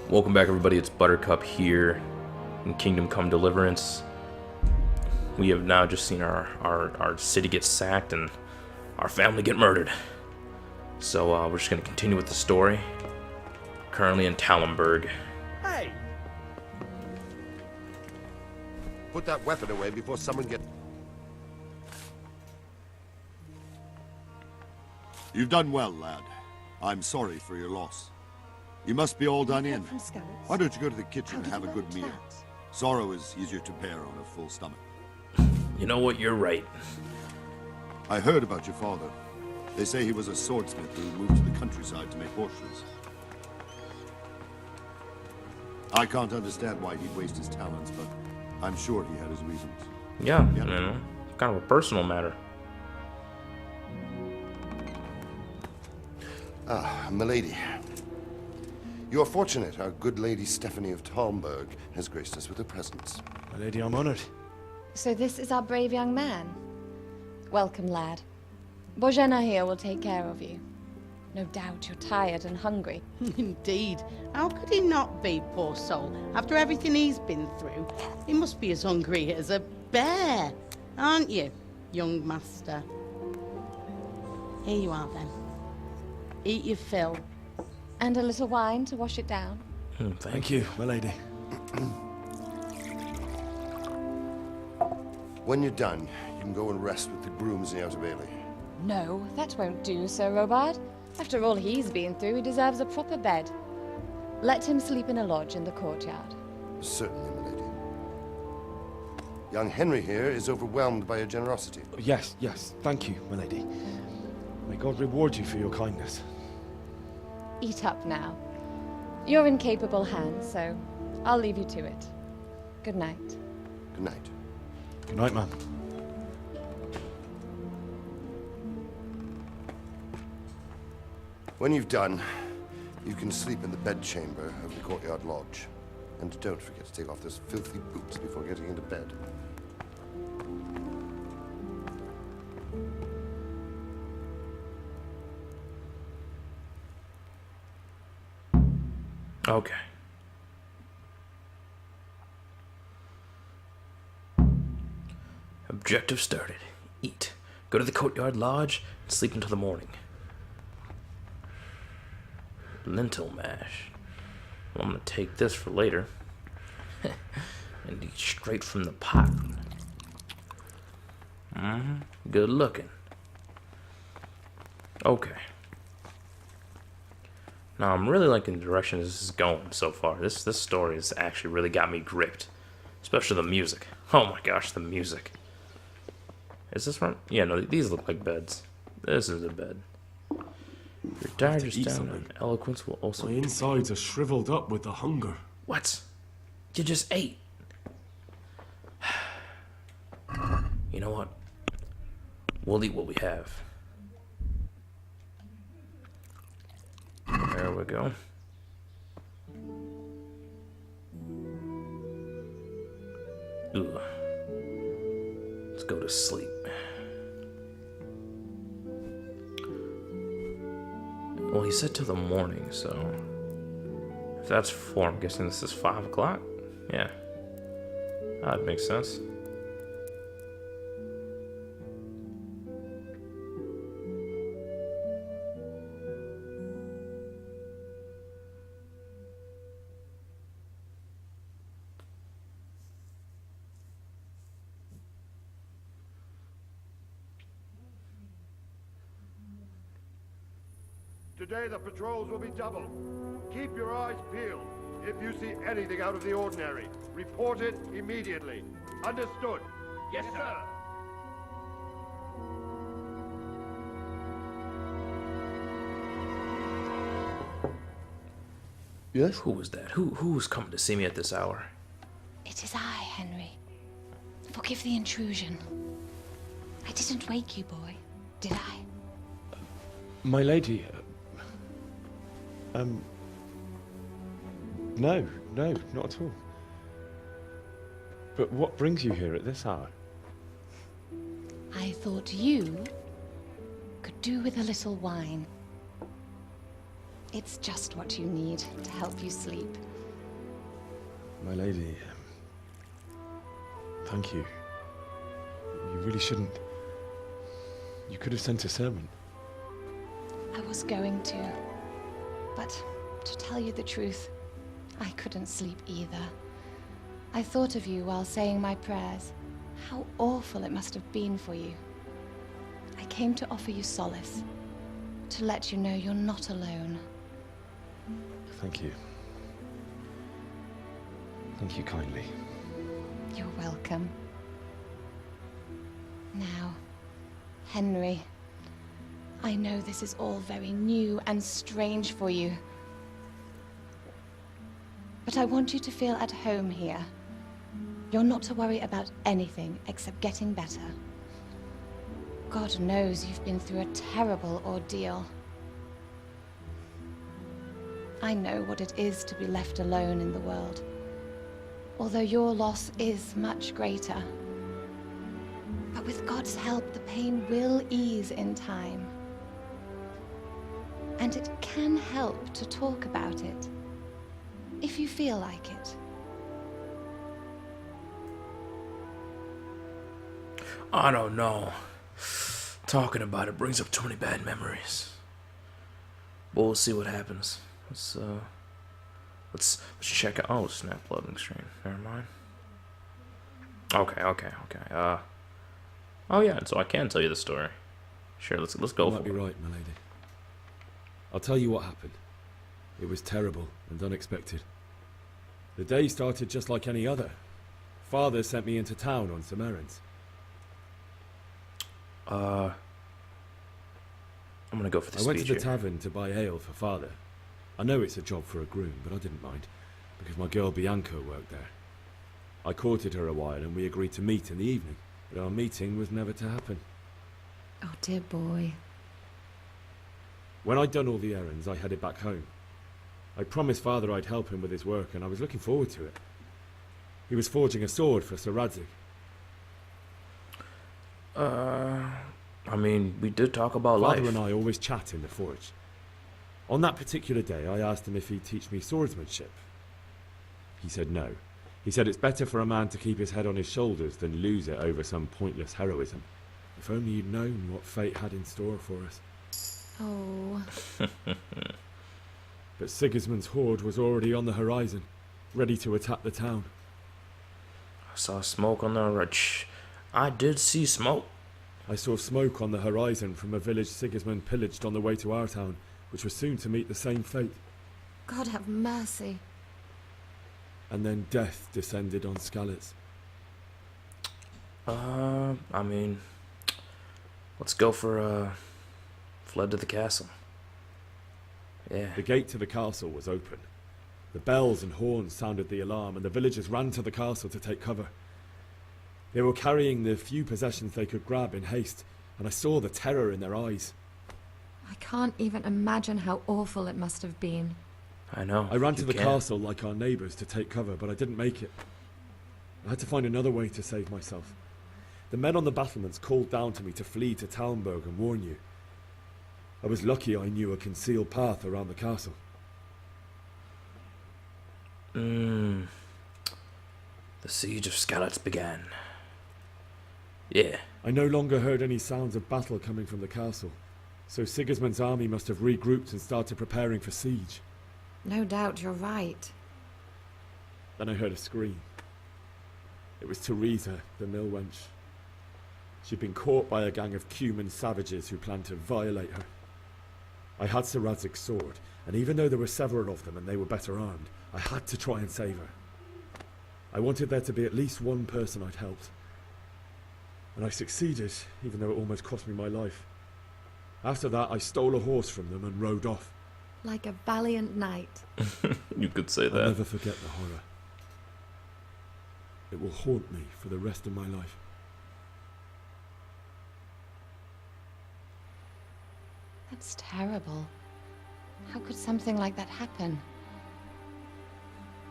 Welcome back, everybody. It's Buttercup here in Kingdom Come Deliverance. We have now just seen our city get sacked and our family get murdered. So we're just going to continue with the story. Currently in Talmberg. Hey! Put that weapon away before someone gets... You've done well, lad. I'm sorry for your loss. You must be all done in. Why don't you go to the kitchen and have a good meal? Sorrow is easier to bear on a full stomach. You know what? You're right. I heard about your father. They say he was a swordsmith who moved to the countryside to make horseshoes. I can't understand why he'd waste his talents, but I'm sure he had his reasons. Yeah, you know, kind of a personal matter. Ah, milady. You are fortunate our good lady Stephanie of Talmberg has graced us with her presence. My lady, I'm honored. So this is our brave young man. Welcome, lad. Bojena here will take care of you. No doubt you're tired and hungry. Indeed. How could he not be, poor soul? After everything he's been through, he must be as hungry as a bear, aren't you, young master? Here you are, then. Eat your fill. And a little wine to wash it down. Thank you, my lady. When you're done, you can go and rest with the grooms in the Outer Bailey. No, that won't do, Sir Robard. After all he's been through, he deserves a proper bed. Let him sleep in a lodge in the courtyard. Certainly, milady. Young Henry here is overwhelmed by your generosity. Yes, thank you, my lady. May God reward you for your kindness. Eat up now. You're in capable hands, so I'll leave you to it. Good night. Good night. Good night, ma'am. When you've done, you can sleep in the bedchamber of the courtyard lodge. And don't forget to take off those filthy boots before getting into bed. Okay. Objective started. Eat. Go to the courtyard lodge and sleep until the morning. Lentil mash. Well, I'm gonna take this for later. And eat straight from the pot. Good looking. Okay. Now I'm really liking the direction this is going so far. This story has actually really got me gripped. Especially the music. Oh my gosh, the music. Is this one? Yeah, no, these look like beds. This is a bed. Your digest down and eloquence will also... My insides are shriveled up with the hunger. What? You just ate. You know what? We'll eat what we have. There we go. Ugh. Let's go to sleep. Well, he said till the morning, so... If that's 4, I'm guessing this is 5 o'clock? Yeah. That makes sense. Today the patrols will be doubled. Keep your eyes peeled. If you see anything out of the ordinary, report it immediately. Understood? Yes, sir. Yes? Who was that? Who was coming to see me at this hour? It is I, Henry. Forgive the intrusion. I didn't wake you, boy, did I? My lady, no, not at all. But what brings you here at this hour? I thought you could do with a little wine. It's just what you need to help you sleep. My lady, thank you. You really shouldn't. You could have sent a servant. I was going to. But to tell you the truth, I couldn't sleep either. I thought of you while saying my prayers. How awful it must have been for you. I came to offer you solace. To let you know you're not alone. Thank you. Thank you kindly. You're welcome. Now, Henry, I know this is all very new and strange for you. But I want you to feel at home here. You're not to worry about anything except getting better. God knows you've been through a terrible ordeal. I know what it is to be left alone in the world, although your loss is much greater. But with God's help, the pain will ease in time. And it can help to talk about it, if you feel like it. I don't know. Talking about it brings up too many bad memories. But we'll see what happens. Let's check it. Oh, snap, loading screen. Never mind. Okay. Oh yeah, so I can tell you the story. Sure, let's go You for might be it. right, my lady. I'll tell you what happened. It was terrible and unexpected. The day started just like any other. Father sent me into town on some errands. I'm gonna go for the I went to speech the here. tavern to buy ale for Father. I know it's a job for a groom, but I didn't mind, because my girl Bianca worked there. I courted her a while and we agreed to meet in the evening, but our meeting was never to happen. Oh, dear boy. When I'd done all the errands, I headed back home. I promised Father I'd help him with his work, and I was looking forward to it. He was forging a sword for Sir Radzig. I mean, we did talk about Father life. and I always chat in the forge. On that particular day, I asked him if he'd teach me swordsmanship. He said no. He said it's better for a man to keep his head on his shoulders than lose it over some pointless heroism. If only you'd known what fate had in store for us. Oh. But Sigismund's horde was already on the horizon, ready to attack the town. I saw smoke on the ridge. I did see smoke. I saw smoke on the horizon from a village Sigismund pillaged on the way to our town, which was soon to meet the same fate. God have mercy. And then death descended on Skalitz. I mean, let's go for, fled to the castle. Yeah. The gate to the castle was open. The bells and horns sounded the alarm, and the villagers ran to the castle to take cover. They were carrying the few possessions they could grab in haste, and I saw the terror in their eyes. I can't even imagine how awful it must have been. I know. I ran to you the can't. castle like our neighbours to take cover, but I didn't make it. I had to find another way to save myself. The men on the battlements called down to me to flee to Talmberg and warn you. I was lucky I knew a concealed path around the castle. The siege of Skalitz began. Yeah. I no longer heard any sounds of battle coming from the castle, so Sigismund's army must have regrouped and started preparing for siege. No doubt you're right. Then I heard a scream. It was Teresa, the mill wench. She'd been caught by a gang of Cuman savages who planned to violate her. I had Sir Radzig's sword, and even though there were several of them and they were better armed, I had to try and save her. I wanted there to be at least one person I'd helped. And I succeeded, even though it almost cost me my life. After that, I stole a horse from them and rode off. Like a valiant knight. You could say I'll that. never forget the horror. It will haunt me for the rest of my life. That's terrible. How could something like that happen?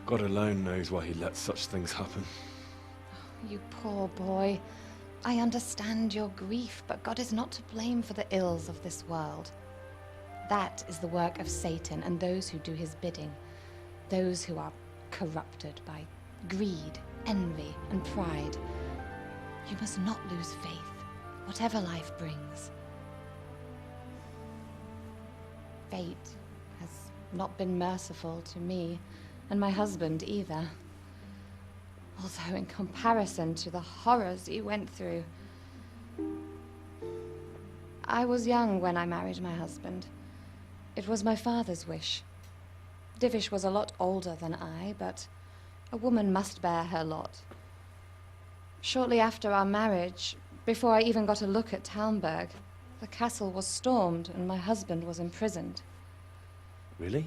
God alone knows why he lets such things happen. You poor boy. I understand your grief, but God is not to blame for the ills of this world. That is the work of Satan and those who do his bidding. Those who are corrupted by greed, envy, and pride. You must not lose faith, whatever life brings. Fate has not been merciful to me, and my husband either. Although in comparison to the horrors he went through. I was young when I married my husband. It was my father's wish. Divish was a lot older than I, but a woman must bear her lot. Shortly after our marriage, before I even got a look at Talmberg, the castle was stormed and my husband was imprisoned. Really?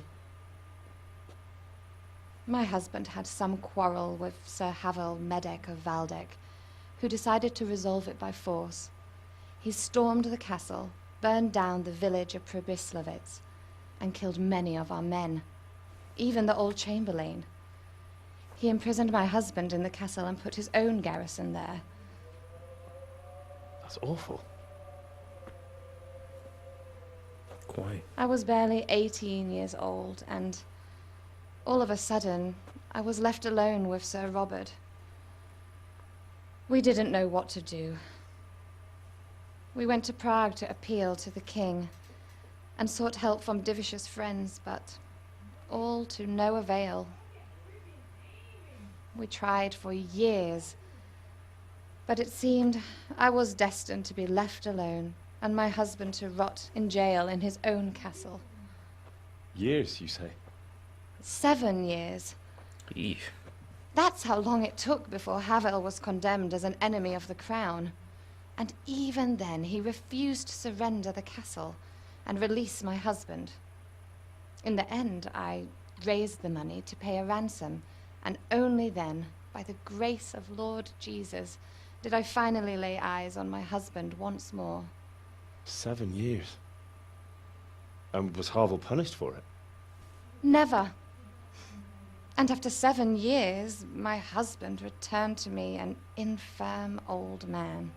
My husband had some quarrel with Sir Havel Medek of Valdek, who decided to resolve it by force. He stormed the castle, burned down the village of Probislavitz, and killed many of our men, even the old chamberlain. He imprisoned my husband in the castle and put his own garrison there. That's awful. Quite. I was barely 18 years old, and all of a sudden, I was left alone with Sir Robert. We didn't know what to do. We went to Prague to appeal to the king and sought help from Divish's friends, but all to no avail. We tried for years, but it seemed I was destined to be left alone and my husband to rot in jail in his own castle. Years, you say? 7 years. Eesh. That's how long it took before Havel was condemned as an enemy of the crown. And even then, he refused to surrender the castle and release my husband. In the end, I raised the money to pay a ransom, and only then, by the grace of Lord Jesus, did I finally lay eyes on my husband once more. 7 years. And was Havel punished for it? Never. And after 7 years, my husband returned to me an infirm old man.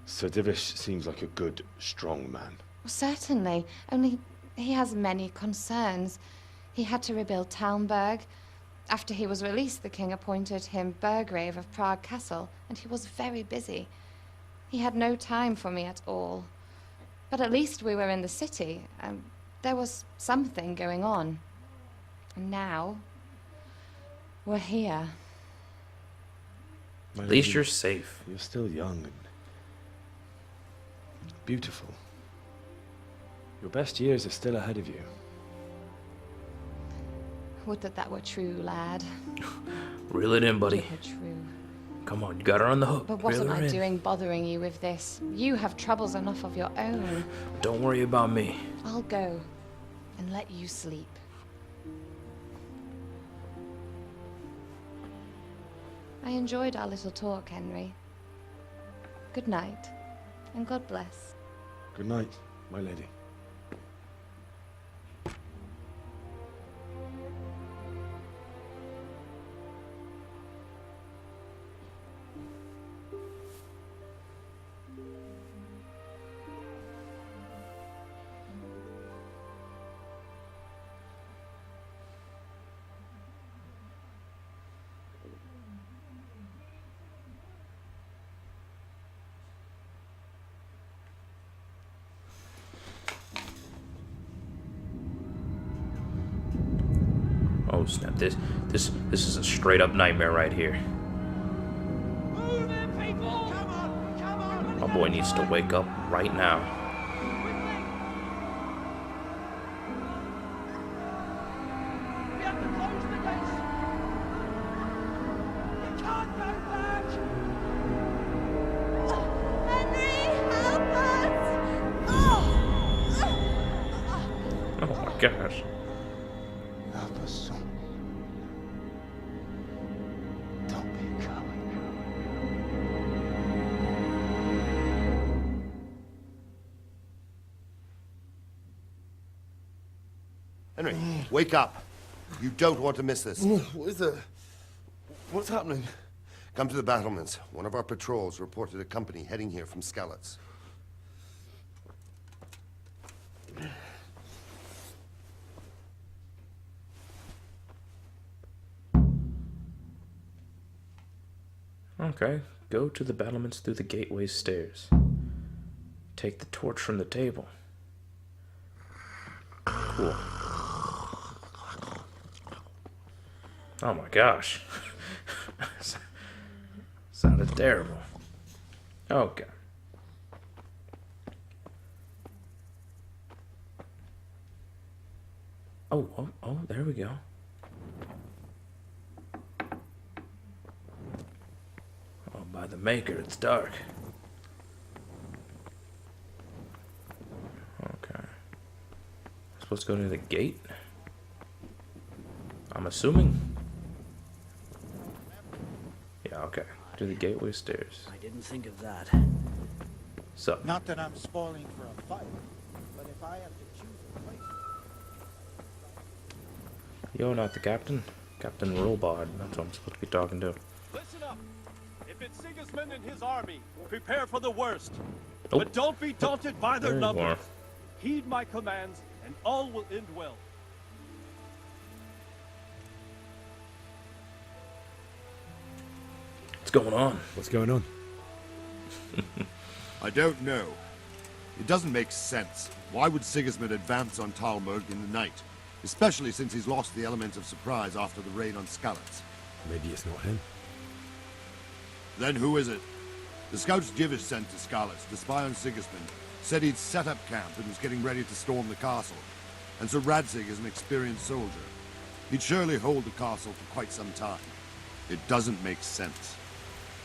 Sir Divish seems like a good, strong man. Certainly, only he has many concerns. He had to rebuild Talmberg. After he was released, the king appointed him Burgrave of Prague Castle, and he was very busy. He had no time for me at all. But at least we were in the city, and there was something going on. And now, we're here. My At least lady, you're safe. You're still young and beautiful. Your best years are still ahead of you. Would that that were true, lad. Reel it in, buddy. Would it were true. Come on, you got her on the hook. But what Reel am her I in. doing bothering you with this? You have troubles enough of your own. Don't worry about me. I'll go and let you sleep. I enjoyed our little talk, Henry. Good night, and God bless. Good night, my lady. Oh snap! This is a straight up nightmare right here. My boy needs to wake up right now. Oh my gosh. Help us, son. Don't be a coward. Henry, wake up. You don't want to miss this. What is it? What's happening? Come to the battlements. One of our patrols reported a company heading here from Skalitz. Okay. Go to the battlements through the gateway stairs. Take the torch from the table. Cool. Oh my gosh. Sounded terrible. Okay. Oh, there we go. Oh, by the maker, it's dark. Okay. Supposed to go near the gate? I'm assuming. Yeah, okay. To the gateway stairs. I didn't think of that. So. Not that I'm spoiling for a fight, but if I have to choose a place... You're not the captain. Captain Rolbard. That's what I'm supposed to be talking to. Listen up. If it's Sigismund and his army, prepare for the worst. Nope. But don't be daunted by their There you numbers. are. Heed my commands, and all will end well. What's going on? What's going on? I don't know. It doesn't make sense. Why would Sigismund advance on Talmberg in the night? Especially since he's lost the element of surprise after the raid on Skalitz. Maybe it's not him. Then who is it? The scouts Divish sent to Skalitz to spy on Sigismund said he'd set up camp and was getting ready to storm the castle. And Sir Radzig is an experienced soldier. He'd surely hold the castle for quite some time. It doesn't make sense.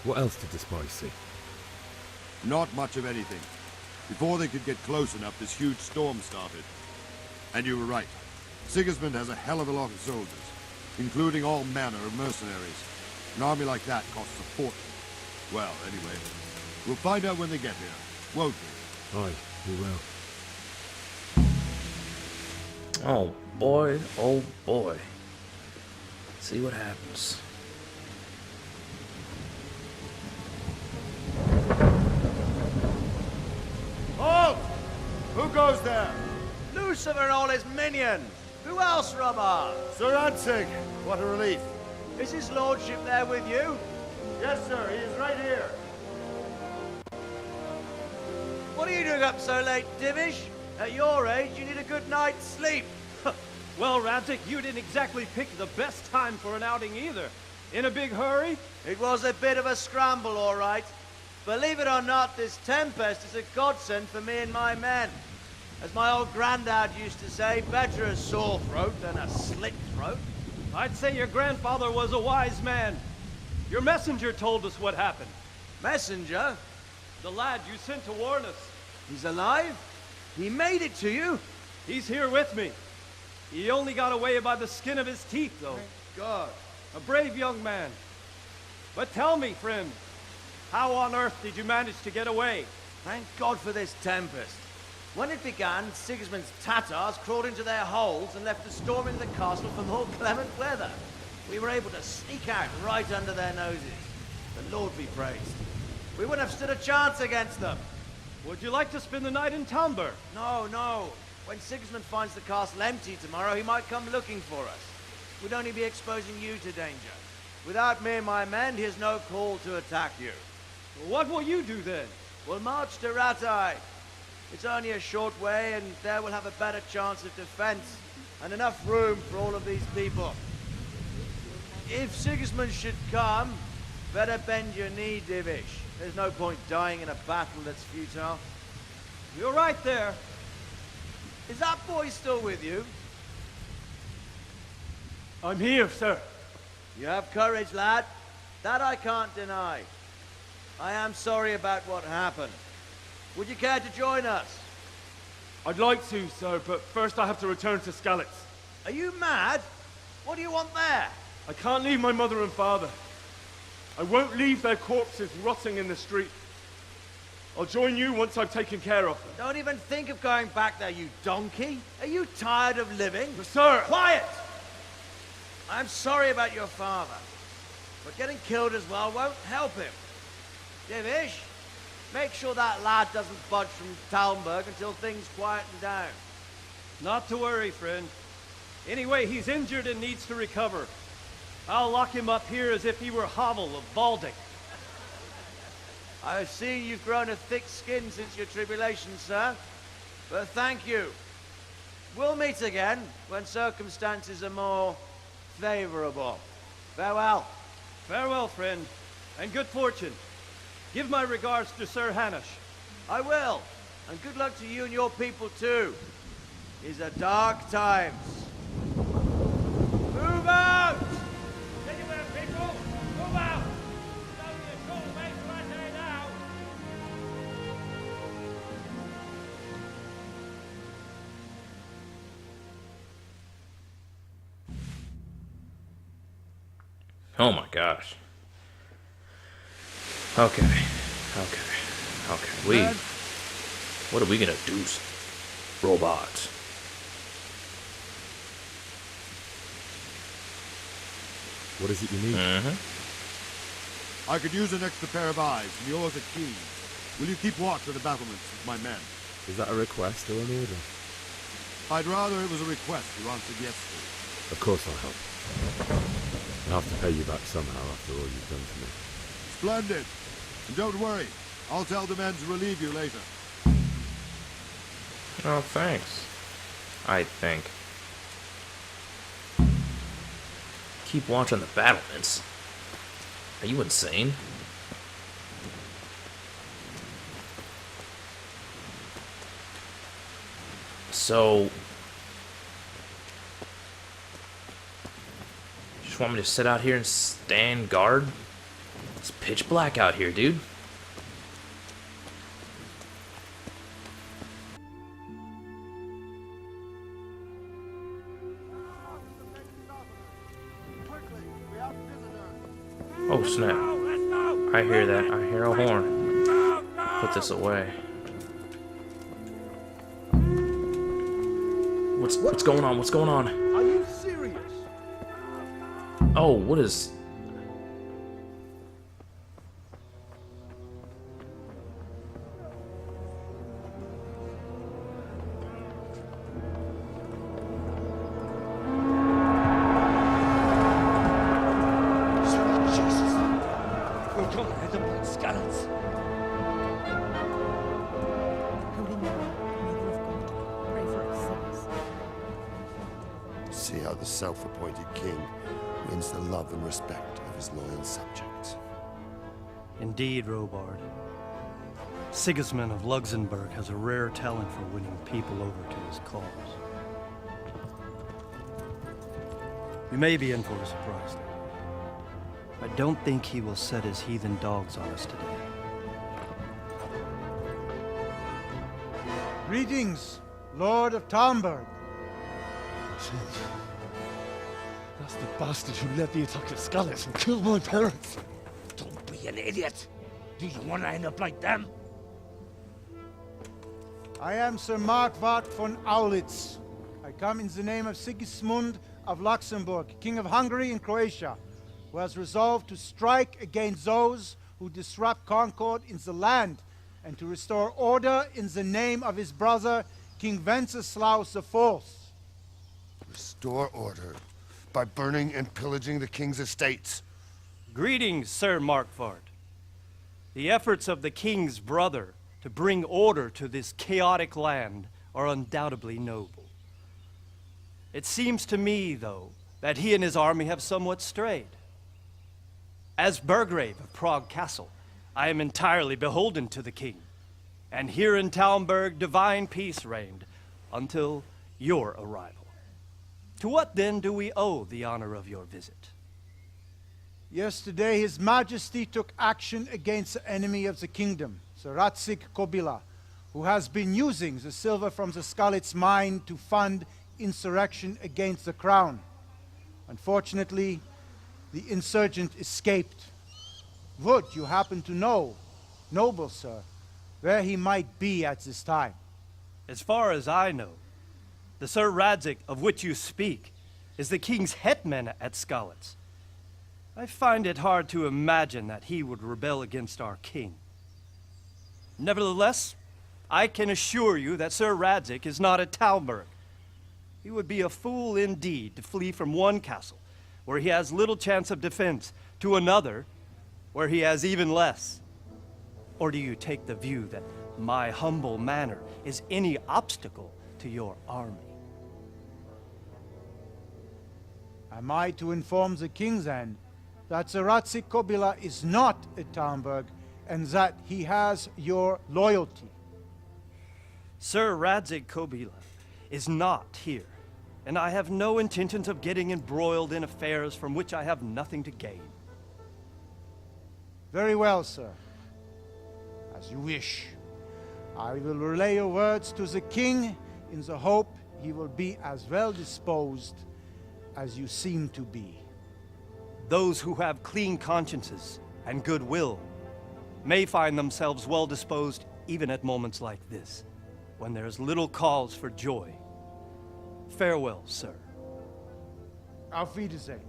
What else did the spies see? Not much of anything. Before they could get close enough, this huge storm started. And you were right. Sigismund has a hell of a lot of soldiers, including all manner of mercenaries. An army like that costs a fortune. Well, anyway, we'll find out when they get here, won't we? Aye, we will. Oh boy, oh boy. See what happens. Halt! Who goes there? Lucifer and all his minions! Who else, Robert? Sir Radzig. What a relief. Is his lordship there with you? Yes, sir. He is right here. What are you doing up so late, Divish? At your age, you need a good night's sleep. Well, Radzig, you didn't exactly pick the best time for an outing either. In a big hurry? It was a bit of a scramble, all right. Believe it or not, this tempest is a godsend for me and my men. As my old granddad used to say, better a sore throat than a slit throat. I'd say your grandfather was a wise man. Your messenger told us what happened. Messenger? The lad you sent to warn us. He's alive? He made it to you? He's here with me. He only got away by the skin of his teeth, though. Thank God. A brave young man. But tell me, friend, how on earth did you manage to get away? Thank God for this tempest. When it began, Sigismund's Tatars crawled into their holes and left us storming the castle for more clement weather. We were able to sneak out right under their noses. The Lord be praised. We wouldn't have stood a chance against them. Would you like to spend the night in Talmberg? No, no. When Sigismund finds the castle empty tomorrow, he might come looking for us. We'd only be exposing you to danger. Without me and my men, he has no call to attack you. What will you do then? We'll march to Rattay. It's only a short way, and there we'll have a better chance of defense, and enough room for all of these people. If Sigismund should come, better bend your knee, Divish. There's no point dying in a battle that's futile. You're right there. Is that boy still with you? I'm here, sir. You have courage, lad. That I can't deny. I am sorry about what happened. Would you care to join us? I'd like to, sir, but first I have to return to Skalitz. Are you mad? What do you want there? I can't leave my mother and father. I won't leave their corpses rotting in the street. I'll join you once I've taken care of them. Don't even think of going back there, you donkey. Are you tired of living? But sir! Quiet! I'm sorry about your father, but getting killed as well won't help him. Divish, make sure that lad doesn't budge from Talmberg until things quieten down. Not to worry, friend. Anyway, he's injured and needs to recover. I'll lock him up here as if he were Havel of Balding. I've seen you've grown a thick skin since your tribulation, sir. But thank you. We'll meet again when circumstances are more favorable. Farewell. Farewell, friend, and good fortune. Give my regards to Sir Hanush. I will. And good luck to you and your people too. These are dark times. Move out! Anywhere, people! Move out! It's only a short way from our day now. Oh my gosh. Okay. What are we gonna do? Robots. What is it you need? I could use an extra pair of eyes, and yours are keen. Will you keep watch of the battlements with my men? Is that a request or an order? I'd rather it was a request you answered yes to. Of course I'll help. I'll have to pay you back somehow after all you've done to me. Splendid. And don't worry, I'll tell the men to relieve you later. Oh, thanks. I think. Keep watching the battlements. Are you insane? So, just want me to sit out here and stand guard? It's pitch black out here, dude. Oh snap. I hear that. I hear a horn. Put this away. What's going on? What's going on? Are you serious? Oh, what is... See how the self-appointed king wins the love and respect of his loyal subjects. Indeed, Robard. Sigismund of Luxembourg has a rare talent for winning people over to his cause. We may be in for a surprise, though. I don't think he will set his heathen dogs on us today. Greetings, Lord of Talmberg. That's the bastard who led the attack at Skalitz and killed my parents. Don't be an idiot. Do you want to end up like them? I am Sir Markwart von Aulitz. I come in the name of Sigismund of Luxembourg, King of Hungary and Croatia, who has resolved to strike against those who disrupt concord in the land and to restore order in the name of his brother, King Wenceslaus IV. Restore order by burning and pillaging the king's estates. Greetings, Sir Markwart. The efforts of the king's brother to bring order to this chaotic land are undoubtedly noble. It seems to me, though, that he and his army have somewhat strayed. As Burgrave of Prague Castle, I am entirely beholden to the king, and here in Talmberg divine peace reigned until your arrival. To what then do we owe the honor of your visit? Yesterday, His Majesty took action against the enemy of the kingdom, Sir Ratzik Kobila, who has been using the silver from the Skalitz mine to fund insurrection against the crown. Unfortunately, the insurgent escaped. Would you happen to know, noble sir, where he might be at this time? As far as I know, the Sir Radzik of which you speak is the king's hetman at Skalitz. I find it hard to imagine that he would rebel against our king. Nevertheless, I can assure you that Sir Radzik is not at Talmberg. He would be a fool indeed to flee from one castle, where he has little chance of defense, to another, where he has even less. Or do you take the view that my humble manner is any obstacle to your army? Am I to inform the king, then, that Sir Ratzik Kobila is not at Talmberg, and that he has your loyalty? Sir Radzig Kobila is not here, and I have no intentions of getting embroiled in affairs from which I have nothing to gain. Very well, sir. As you wish. I will relay your words to the king in the hope he will be as well disposed as you seem to be. Those who have clean consciences and goodwill may find themselves well disposed even at moments like this, when there is little cause for joy. Farewell, sir. Auf Wiedersehen.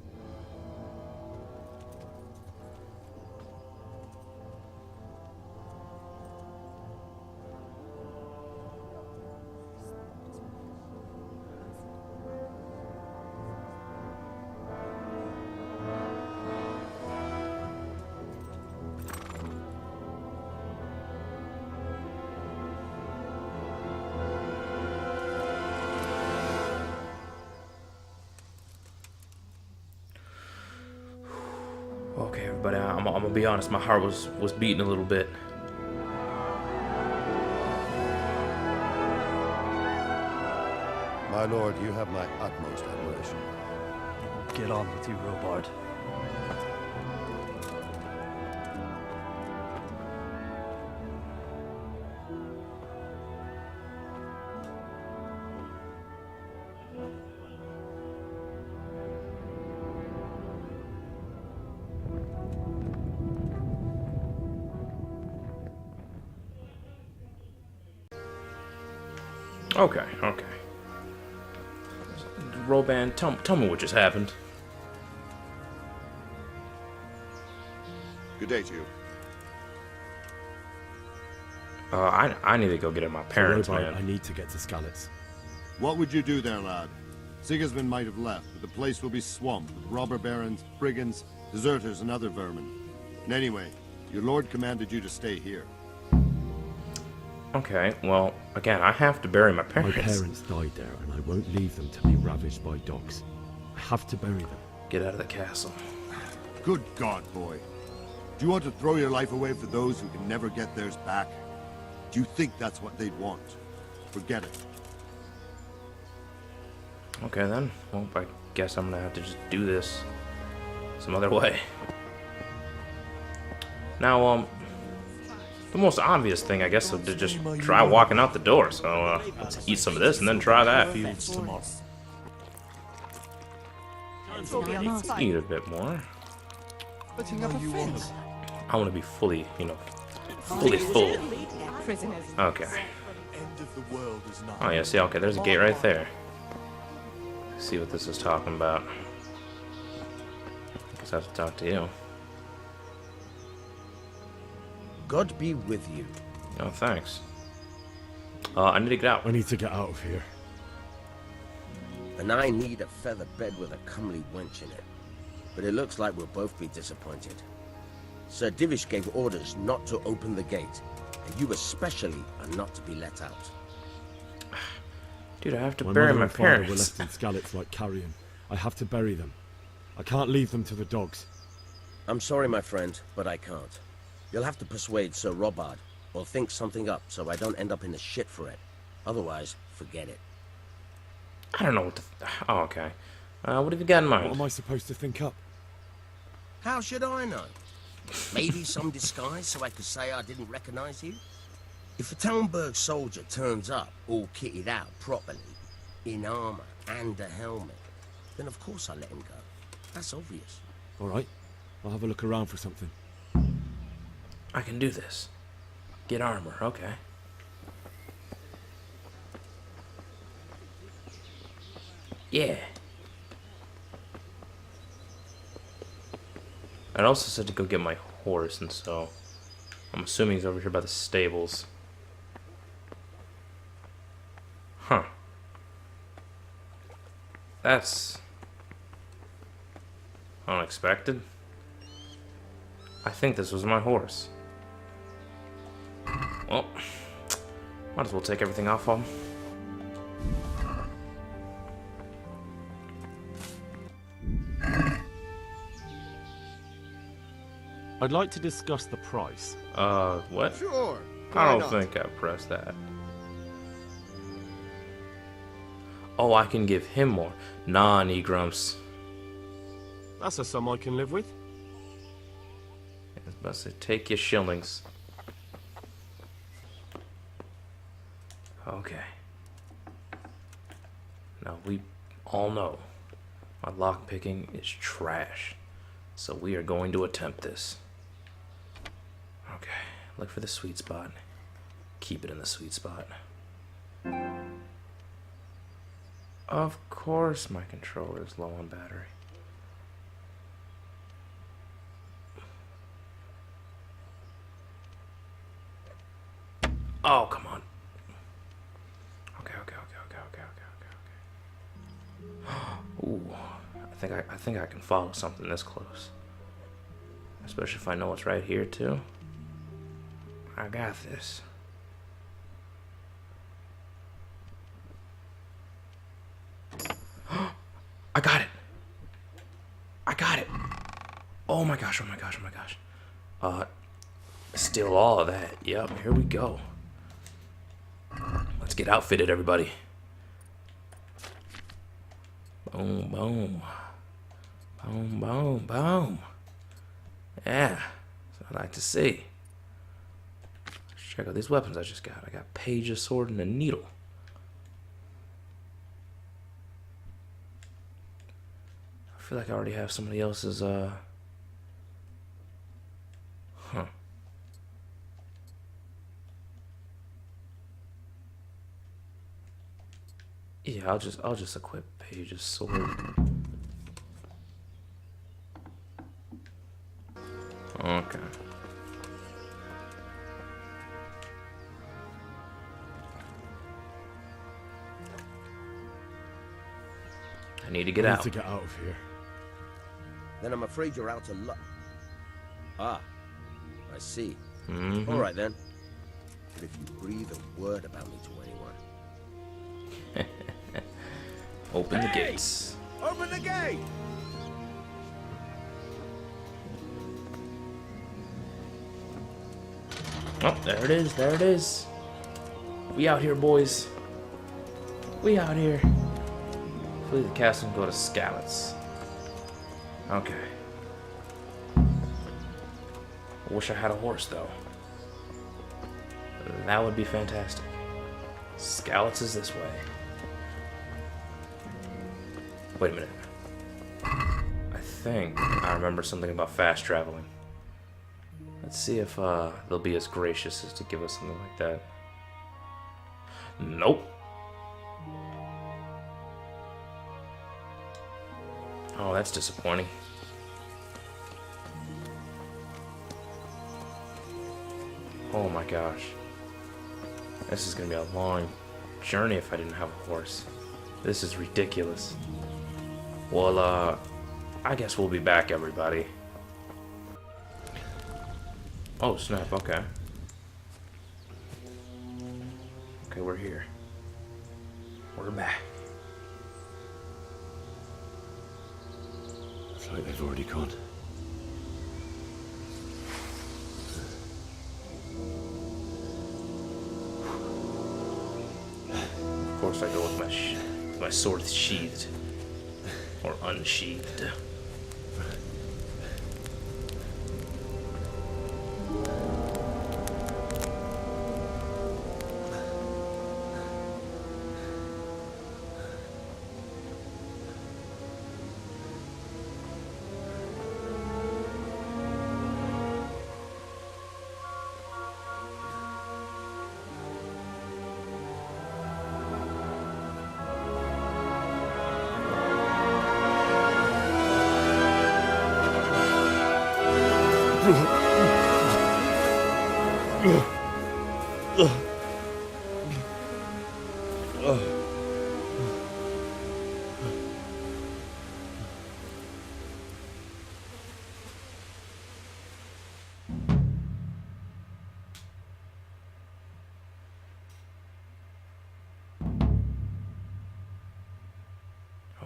Okay, everybody, I'm gonna be honest, my heart was beating a little bit. My lord, you have my utmost admiration. Get on with you, Robard. Okay, okay. Roban, tell me what just happened. Good day to you. I need to go get at my parents, man. I need to get to Skalitz. What would you do there, lad? Sigismund might have left, but the place will be swamped with robber barons, brigands, deserters, and other vermin. And anyway, your lord commanded you to stay here. Okay, well, again, I have to bury my parents. My parents died there, and I won't leave them to be ravaged by dogs. I have to bury them. Get out of the castle. Good God, boy. Do you want to throw your life away for those who can never get theirs back? Do you think that's what they'd want? Forget it. Okay, then. Well, I guess I'm gonna have to just do this some other way. Now, the most obvious thing, I guess, is to just try walking out the door. So, let's eat some of this and then try that. Eat a bit more. I want to be fully, fully full. Okay. Oh, yeah, see, okay, there's a gate right there. See what this is talking about. I guess I have to talk to you. God be with you. Oh, thanks. I need to get out. I need to get out of here. And I need a feather bed with a comely wench in it. But it looks like we'll both be disappointed. Sir Divish gave orders not to open the gate, and you especially are not to be let out. Dude, I have to bury my parents. Were left in Skalitz like carrion. I have to bury them. I can't leave them to the dogs. I'm sorry, my friend, but I can't. You'll have to persuade Sir Robard, or think something up so I don't end up in the shit for it. Otherwise, forget it. I don't know what to... Oh, okay. What have you got in mind? What am I supposed to think up? How should I know? Maybe some disguise so I could say I didn't recognize you? If a Talmberg soldier turns up, all kitted out properly, in armor and a helmet, then of course I let him go. That's obvious. All right. I'll have a look around for something. I can do this. Get armor, okay. Yeah. I also said to go get my horse, and so I'm assuming he's over here by the stables. Huh. That's unexpected. I think this was my horse. Well, might as well take everything off of him. I'd like to discuss the price. What? Sure. I Why don't not? think I pressed that. Oh, I can give him more. Nah, Negrumps. That's a sum I can live with. I was about to say, take your shillings. Okay. Now, we all know my lockpicking is trash. So we are going to attempt this. Okay, look for the sweet spot. Keep it in the sweet spot. Of course my controller is low on battery. Oh, come on. Okay. Ooh, I think I can follow something this close. Especially if I know it's right here too. I got this. I got it. I got it. Oh my gosh. Steal all of that. Yep, here we go. Let's get outfitted, everybody. Boom, boom. Boom, boom, boom. Yeah, that's what I like to see. Let's check out these weapons I just got. I got Page, a sword, and a needle. I feel like I already have somebody else's, Yeah, I'll just equip Page's sword. Okay. I need to get out. To get out of here. Then I'm afraid you're out of luck. Ah, I see. Mm-hmm. All right then. But if you breathe a word about me to anyone, open the gates. Open the gate! Oh, there it is. There it is. We out here, boys. We out here. Flee the castle and go to Skalitz. Okay. I wish I had a horse, though. That would be fantastic. Skalitz is this way. Wait a minute. I think I remember something about fast traveling. Let's see if they'll be as gracious as to give us something like that. Nope. Oh, that's disappointing. Oh my gosh. This is gonna be a long journey if I didn't have a horse. This is ridiculous. Well, I guess we'll be back, everybody. Oh, snap, okay. Okay, we're here. We're back. It's like they've already gone. Of course I go with my sword sheathed. Or unsheathed.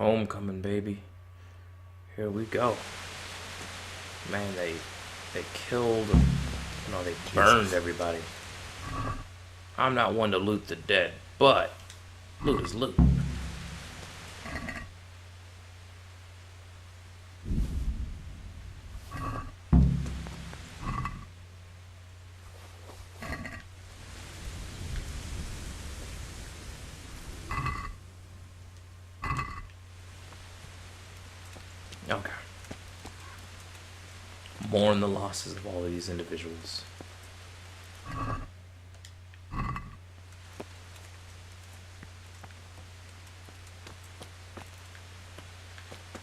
Homecoming, baby. Here we go. Man, they killed, no, they burned everybody. I'm not one to loot the dead, but loot is loot. Okay. Mourn the losses of all of these individuals.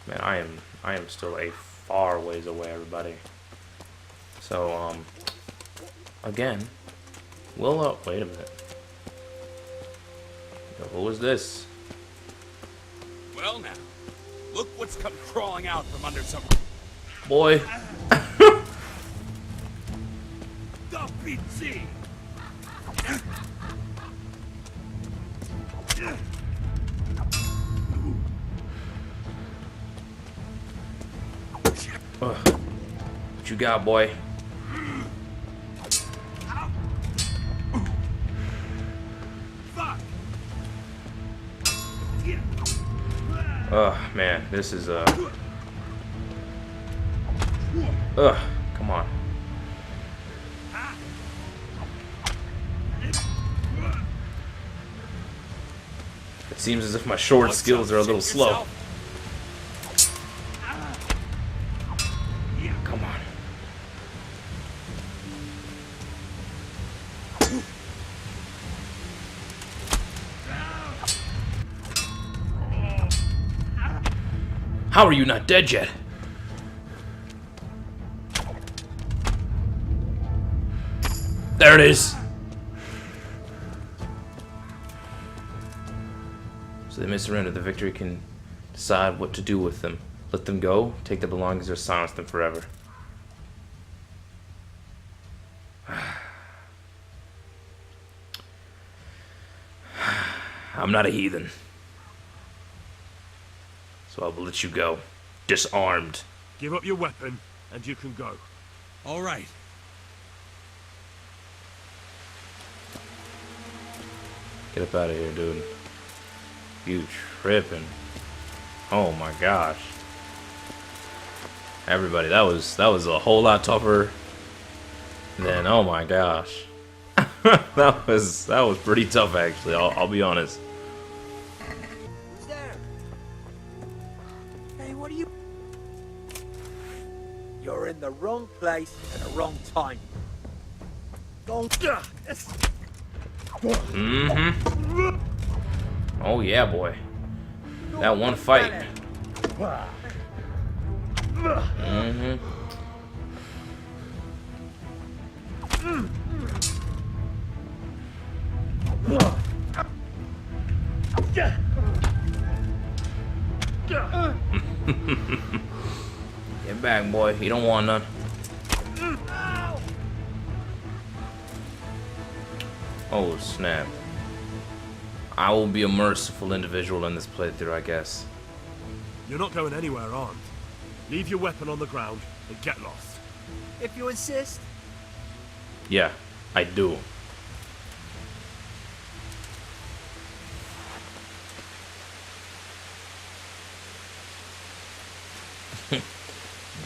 Man, I am still a far ways away, everybody. So, again, we'll, wait a minute. Yo, who is this? Well now, look what's come crawling out from under some... Boy. Pt. What you got, boy? Oh man, this is come on. It seems as if my sword skills are a little slow. Come on. How are you not dead yet? There it is. So they may surrender. The victory can decide what to do with them. Let them go, take their belongings, or silence them forever. I'm not a heathen. So I will let you go. Disarmed. Give up your weapon, and you can go. All right. Get up out of here, dude. You tripping. Oh my gosh. Everybody, that was a whole lot tougher than, oh my gosh. that was pretty tough actually, I'll be honest. Who's there? Hey, what are you... You're in the wrong place at the wrong time. Go. Mm-hmm. Oh yeah, boy. That one fight. Mm-hmm. Get back, boy. You don't want none. Oh, snap. I will be a merciful individual in this playthrough, I guess. You're not going anywhere armed. Leave your weapon on the ground and get lost. If you insist. Yeah, I do.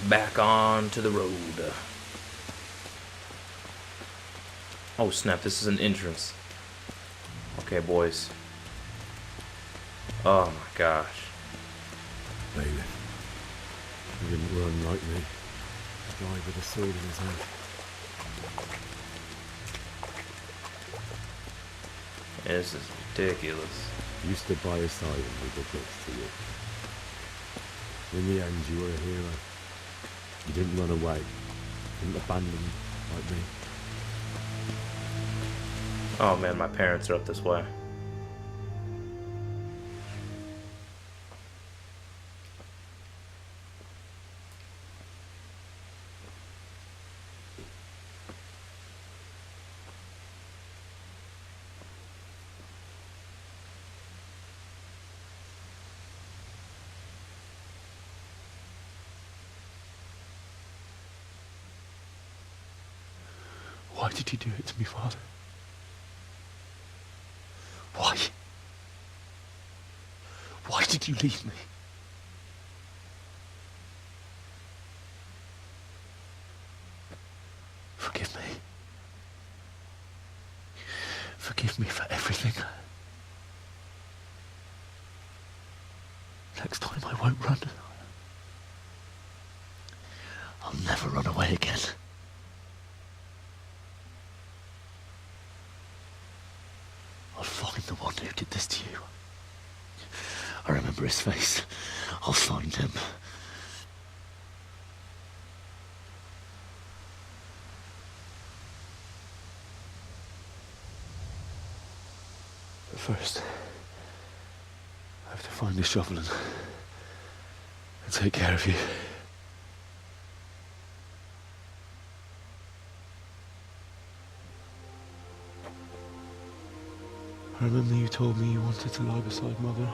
Back on to the road. Oh snap, this is an entrance. Okay, boys. Oh my gosh. Bailiff. He didn't run like me. A guy with a sword in his hand. This is ridiculous. You stood by his side and we did this to you. In the end, you were a hero. You didn't run away. You didn't abandon like me. Oh man, my parents are up this way. Why did you do it to me, Father? Why? Why did you leave me? Forgive me. Forgive me for everything. Next time I won't run. I'll never run away again. I'll find the one who did this to you. I remember his face. I'll find him. But first, I have to find the shovel and take care of you. I remember you told me you wanted to lie beside Mother.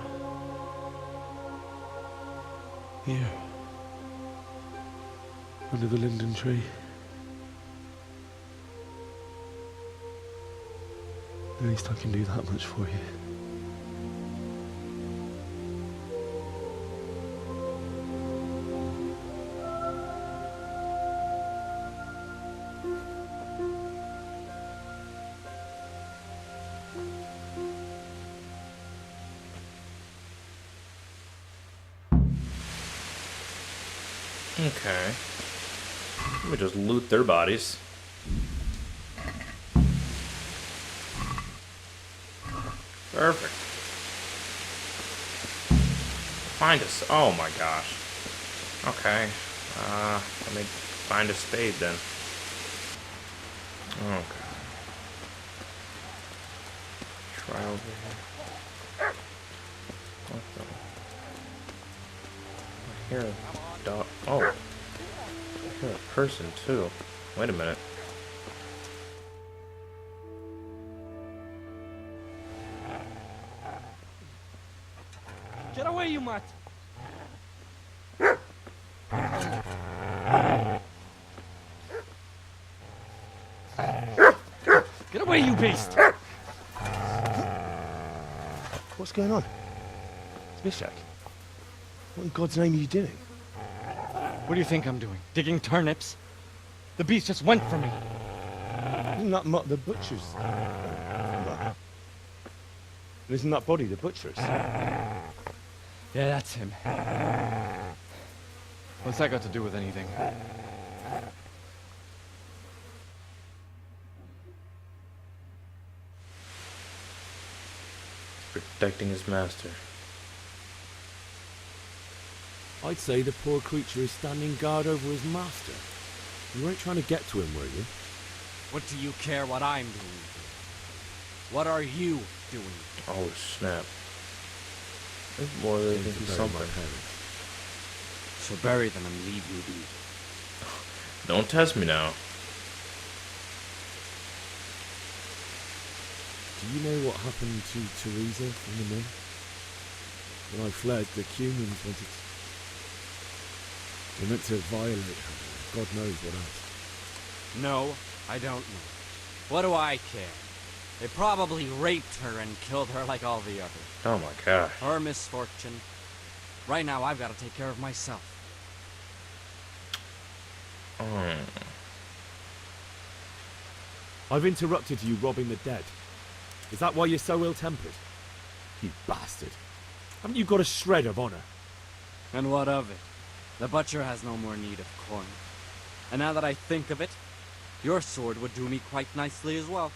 Here. Under the linden tree. At least I can do that much for you. Okay. Let me just loot their bodies. Perfect. Find us. Oh my gosh. Okay. Let me find a spade then. Okay. Try over here. What the? I hear a dog. Oh. I hear a person too. Wait a minute. Get away, you mutt! Get away, you beast! What's going on? It's Mishak. What in God's name are you doing? What do you think I'm doing? Digging turnips? The beast just went for me. Isn't that Mutt the butcher's? Isn't that body the butcher's? Yeah, that's him. What's that got to do with anything? Protecting his master. I'd say the poor creature is standing guard over his master. You weren't trying to get to him, were you? What do you care what I'm doing? What are you doing? Oh snap. There's more than something. So bury them and leave you be. Don't test me now. Do you know what happened to Teresa in the mill? When I fled, the humans wanted to... They meant to violate her. God knows what else. No, I don't know. What do I care? They probably raped her and killed her like all the others. Oh my gosh. Her misfortune. Right now, I've got to take care of myself. I've interrupted you robbing the dead. Is that why you're so ill-tempered? You bastard. Haven't you got a shred of honor? And what of it? The butcher has no more need of corn. And now that I think of it, your sword would do me quite nicely as well.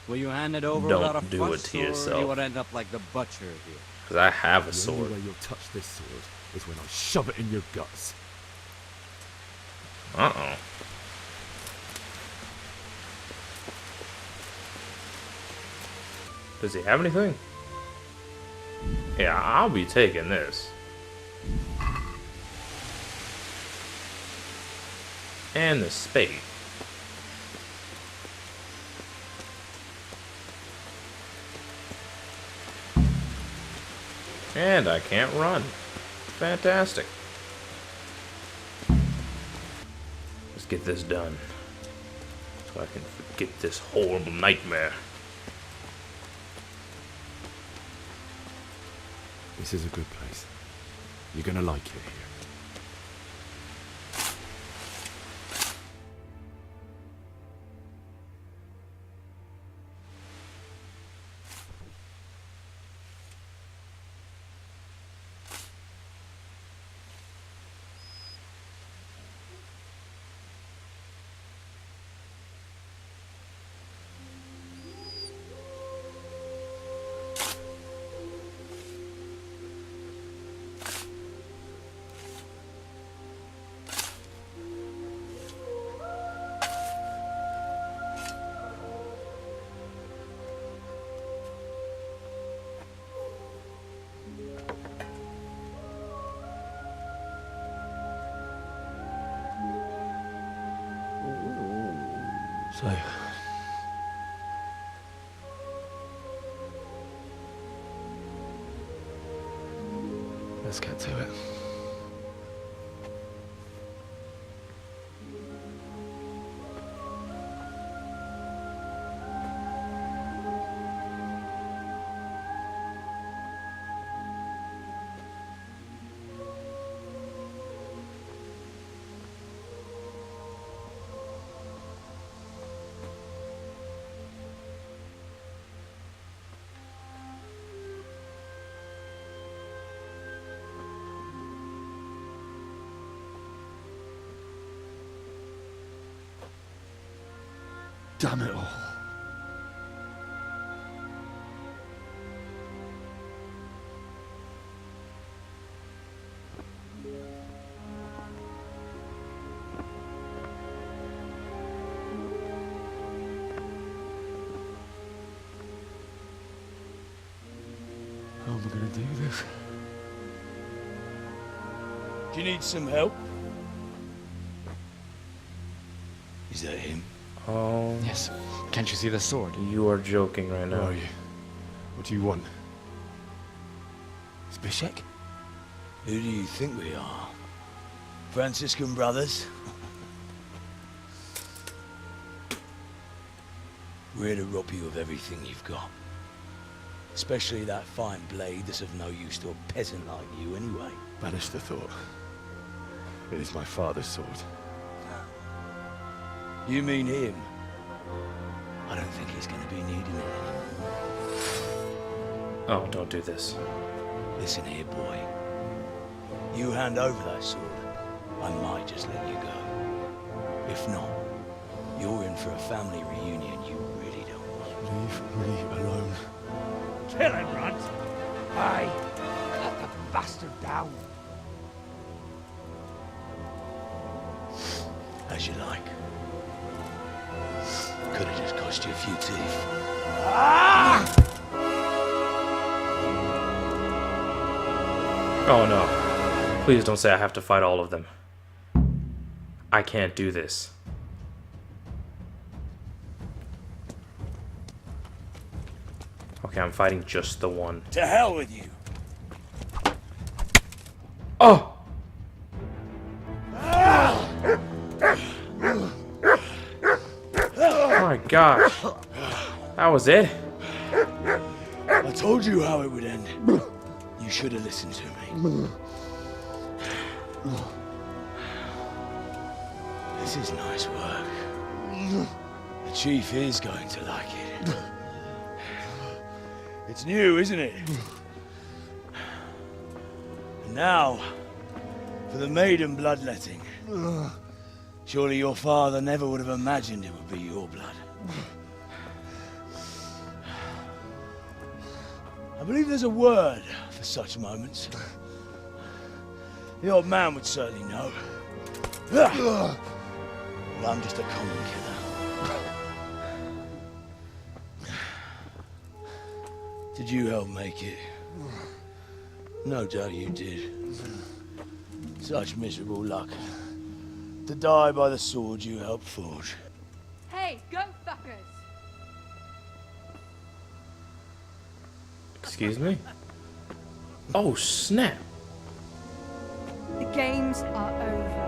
Will you hand it over without a fuss, do it to yourself. Or you would end up like the butcher here? Because I have a The sword. only way you'll touch this sword is when I shove it in your guts. Uh-oh. Does he have anything? Yeah, I'll be taking this. And the spade. And I can't run. Fantastic. Let's get this done. so I can forget this horrible nightmare. This is a good place. You're gonna like it here. So, let's get to it. Damn it all. How am I gonna do this? Do you need some help? Is that him? Oh. Yes. Can't you see the sword? You are joking right now. Who are you? What do you want? Zbyszek? Who do you think we are? Franciscan brothers? We're here to rob you of everything you've got. Especially that fine blade that's of no use to a peasant like you anyway. Banish the thought. It is my father's sword. You mean him? I don't think he's going to be needing it anymore. Oh, don't do this. Listen here, boy. You hand over that sword, I might just let you go. If not, you're in for a family reunion you really don't want. Leave me alone. Kill him, Runt! Aye, cut the bastard down. As you like. Could have just cost you a few teeth. Oh no. Please don't say I have to fight all of them. I can't do this. Okay, I'm fighting just the one. To hell with you. Oh! Oh my gosh. That was it? I told you how it would end. You should have listened to me. This is nice work. The chief is going to like it. It's new, isn't it? And now, for the maiden bloodletting. Surely your father never would have imagined it would be your blood. I believe there's a word for such moments. The old man would certainly know. Well, I'm just a common killer. Did you help make it? No doubt you did. Such miserable luck. To die by the sword you helped forge. Hey, go fuckers! Excuse me? Oh, snap. The games are over.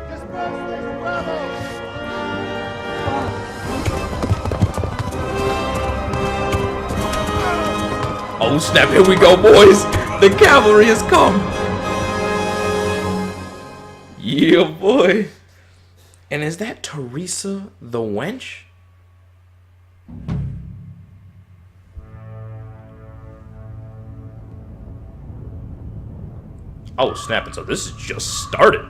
Disperse this rabble! Oh snap, here we go, boys! The cavalry has come! Yeah, boy! And is that Teresa the wench? Oh snap, and so this is just started.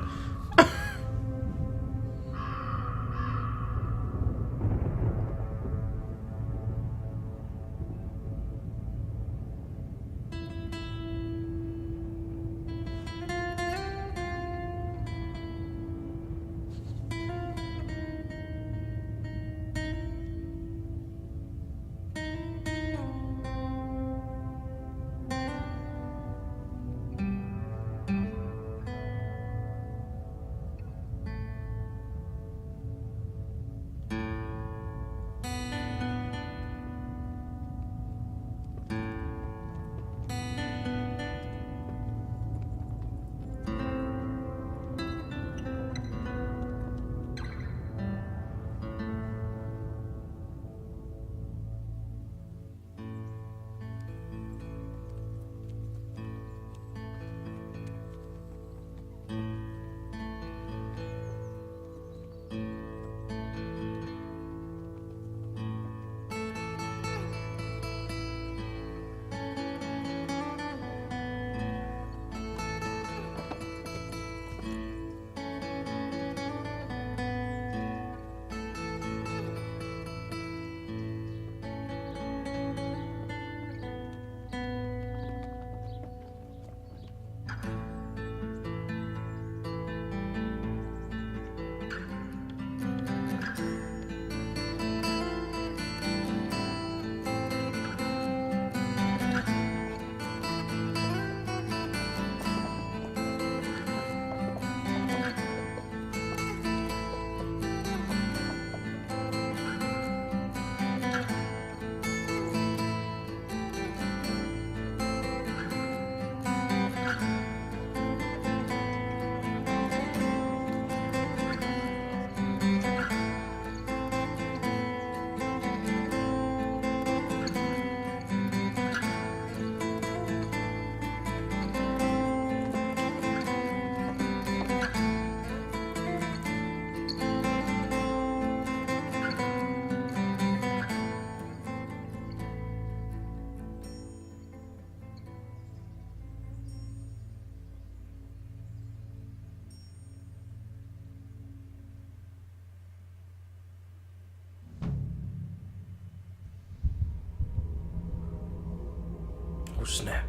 Oh snap.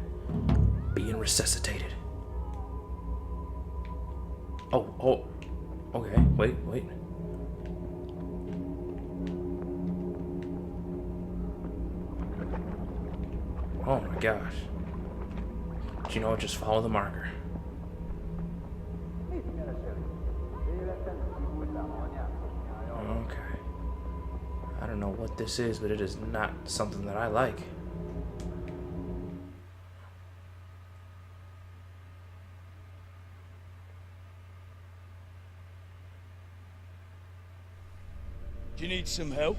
Being resuscitated. Oh. Okay, wait. Oh my gosh. But you know what? Just follow the marker. Okay. I don't know what this is, but it is not something that I like. Do you need some help?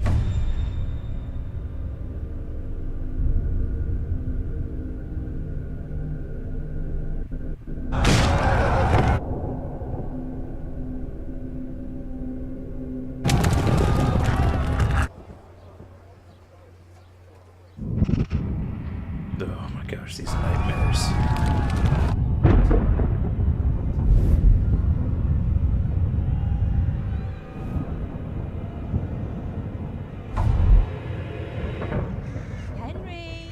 Oh my gosh, these nightmares. Henry!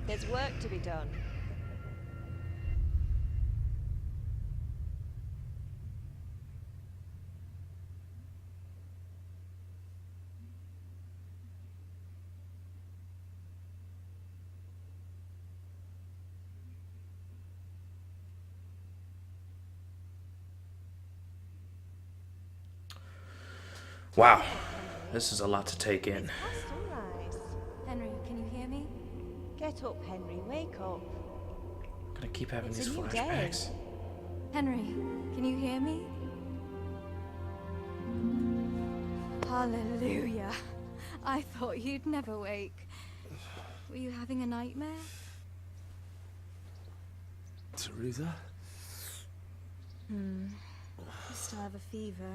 There's work to be done. Wow, this is a lot to take in. Henry, can you hear me? Get up, Henry. Wake up. I'm gonna keep having It's these a new flashbacks. day. Henry, can you hear me? Hallelujah. I thought you'd never wake. Were you having a nightmare? Teresa? You still have a fever.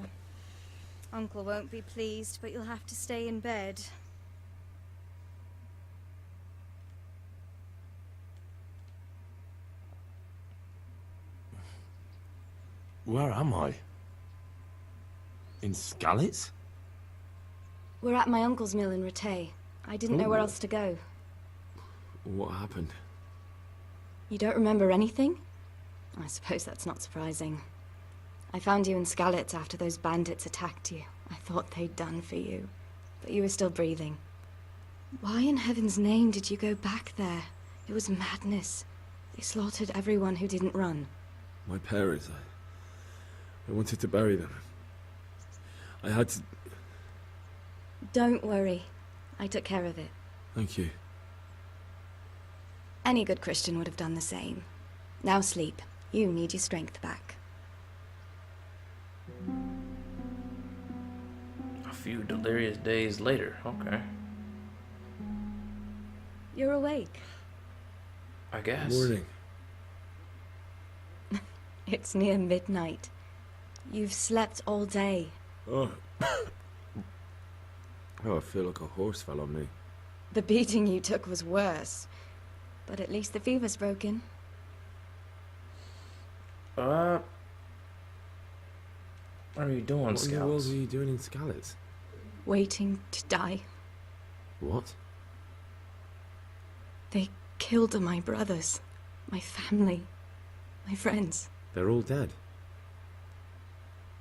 Uncle won't be pleased, but you'll have to stay in bed. Where am I? In Skalitz? We're at my uncle's mill in Rattay. I didn't know where Ooh. else to go. What happened? You don't remember anything? I suppose that's not surprising. I found you in Skalitz after those bandits attacked you. I thought they'd done for you, but you were still breathing. Why in heaven's name did you go back there? It was madness. They slaughtered everyone who didn't run. My parents, I wanted to bury them. I had to... Don't worry. I took care of it. Thank you. Any good Christian would have done the same. Now sleep. You need your strength back. A few delirious days later. Okay. You're awake. I guess. Morning. It's near midnight. You've slept all day. Oh. Oh, I feel like a horse fell on me. The beating you took was worse. But at least the fever's broken. What are you doing, What in the world Scouts? are you doing in Skalitz? Waiting to die. What? They killed my brothers, my family, my friends. They're all dead.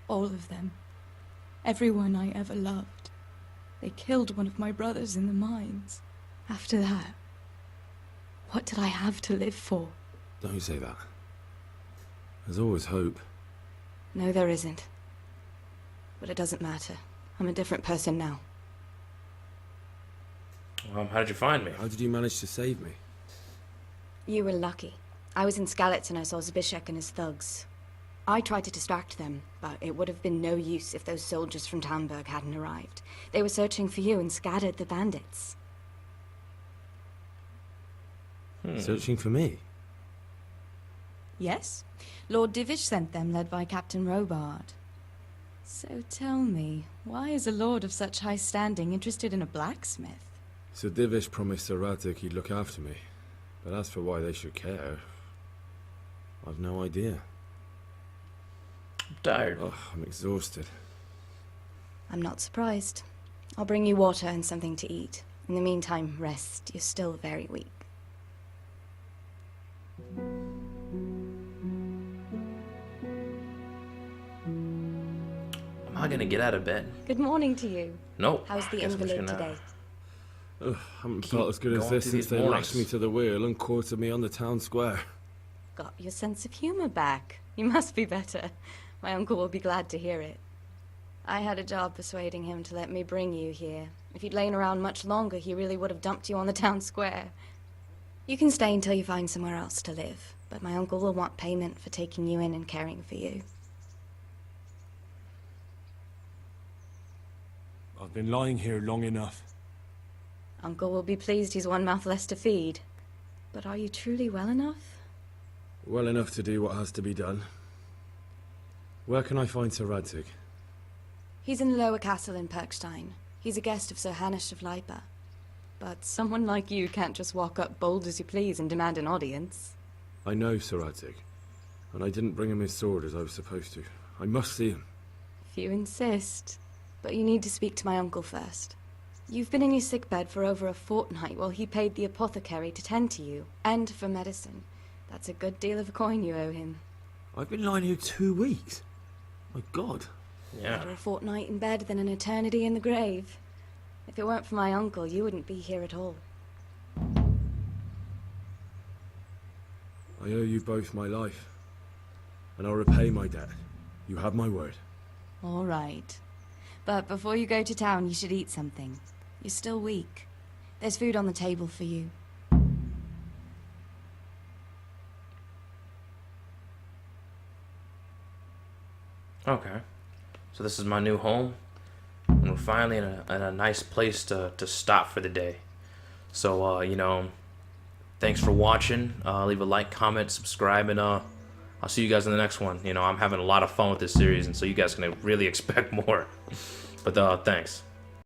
All of them. Everyone I ever loved. They killed one of my brothers in the mines. After that, what did I have to live for? Don't say that. There's always hope. No, there isn't. But it doesn't matter. I'm a different person now. How did you find me? How did you manage to save me? You were lucky. I was in Skalitz and I saw Zbyszek and his thugs. I tried to distract them, but it would have been no use if those soldiers from Talmberg hadn't arrived. They were searching for you and scattered the bandits. Searching for me? Yes. Lord Divish sent them, led by Captain Robard. So tell me, why is a lord of such high standing interested in a blacksmith? So Divish promised Sir Radzik he'd look after me. But as for why they should care, I've no idea. I'm tired. Oh, I'm exhausted. I'm not surprised. I'll bring you water and something to eat. In the meantime, rest. You're still very weak. Am I gonna get out of bed? Good morning to you. Nope. How's the Guess I'm just invalid gonna- today? Ugh, haven't Keep felt as good as going this through since these they mornings. lashed me to the wheel and quartered me on the town square. Got your sense of humor back. You must be better. My uncle will be glad to hear it. I had a job persuading him to let me bring you here. If you'd lain around much longer, he really would have dumped you on the town square. You can stay until you find somewhere else to live, but my uncle will want payment for taking you in and caring for you. I've been lying here long enough. Uncle will be pleased he's one mouth less to feed. But are you truly well enough? Well enough to do what has to be done. Where can I find Sir Radzik? He's in the lower castle in Perkstein. He's a guest of Sir Hanush of Leipa. But someone like you can't just walk up bold as you please and demand an audience. I know Sir Radzik, and I didn't bring him his sword as I was supposed to. I must see him. If you insist. But you need to speak to my uncle first. You've been in your sickbed for over a fortnight while he paid the apothecary to tend to you, and for medicine. That's a good deal of coin you owe him. I've been lying here 2 weeks. My God. Better a fortnight in bed than an eternity in the grave. If it weren't for my uncle, you wouldn't be here at all. I owe you both my life, and I'll repay my debt. You have my word. All right. But before you go to town, you should eat something. You're still weak. There's food on the table for you. Okay. So this is my new home. And we're finally in a nice place to stop for the day. So, you know, thanks for watching. Leave a like, comment, subscribe, and I'll see you guys in the next one. You know, I'm having a lot of fun with this series, and so you guys can really expect more. But thanks.